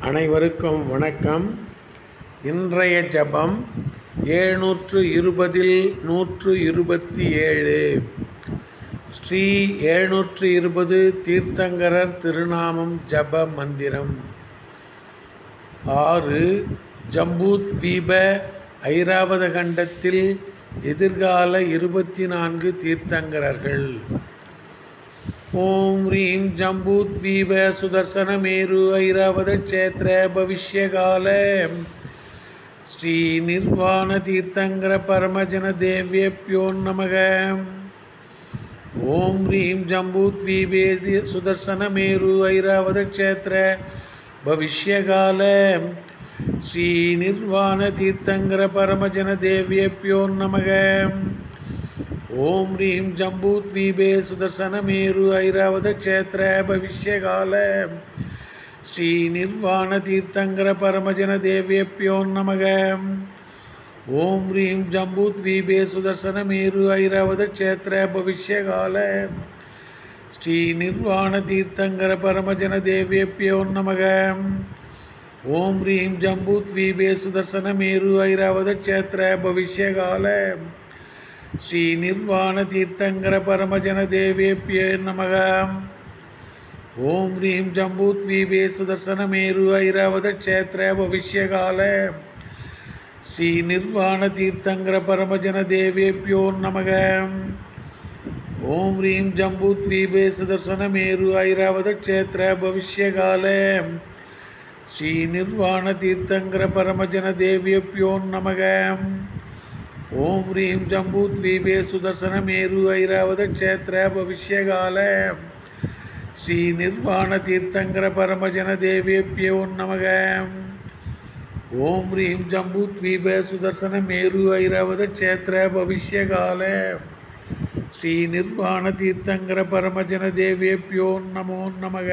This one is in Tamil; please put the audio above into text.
அனைவருக்கும் வணக்கம். இன்றைய ஜபம் 720 127 ஸ்ரீ 720 தீர்த்தங்கரர் திருநாமம் ஜப மந்திரம். 6 ஜம்பூத்வீப ஐராவத கண்டத்தில் எதிர்கால 24 தீர்த்தங்கரர்கள். ஓம் ரீம் ஜம்பூத்வீப சுதர்சன மேரு ஐராவத க்ஷேத்திர பவிஷ்யகால ஸ்ரீ நிர்வாண தீர்த்தங்கர பரமஜன தேவ்யேப்யோ நமக. ஓம் ரீம் ஜம்பூத்வீபே சுதர்சன மேரு ஐராவத க்ஷேத்திர பவிஷ்யகால ஸ்ரீ நிர்வாண தீர்த்தங்கர பரமஜன தேவ்யேப்யோ நமக. ஓம் ரீம் ஜம்பூத்வீபே சுதர்சன மேரு ஐராவத க்ஷேத்திர பவிஷ்யகால ஸ்ரீ நிர்வாண தீர்த்தங்கர பரமஜன தேவ்யேப்யோ நமக. ஓம் ரீம் ஜம்பூத்வீபே சுதர்சன மேரு ஐராவத க்ஷேத்திர பவிஷ்யகால ஸ்ரீ நிர்வாண தீர்த்தங்கர பரமஜன தேவ்யேப்யோ நமக. ஓம் ரீம் ஜம்பூத்வீபே சுதர்சன மேரு ஐராவத க்ஷேத்திர பவிஷ்யகால ஸ்ரீ நிர்வாண தீர்த்தங்கர பரமஜன தேவ்யேப்யோ நமக. ஓம் ரீம் ஜம்பூத்வீபே சுதர்சன மேரு ஐராவத க்ஷேத்திர பவிஷ்யகால ஸ்ரீ நிர்வாண தீர்த்தங்கர பரமஜன தேவ்யேப்யோ நமக. ஓம் ரீம் ஜம்பூத்வீபே சுதர்சன மேரு ஐராவத க்ஷேத்திர பவிஷ்யகால ஸ்ரீ நிர்வாண தீர்த்தங்கர பரமஜன தேவ்யேப்யோ நமக. ஓம் ரீம் ஜம்பூத்வீபே சுதர்சன மேரு ஐராவத க்ஷேத்திர பவிஷ்யகால ஸ்ரீ நிர்வாண தீர்த்தங்கர பரமஜன தேவ்யேப்யோ நமக. ஓம் ரீம் ஜம்பூத்வீபே சுதர்சன மேரு ஐராவத க்ஷேத்திர பவிஷ்யகால ஸ்ரீ நிர்வாண தீர்த்தங்கர பரமஜன தேவ்யேப்யோ நமோ நமக.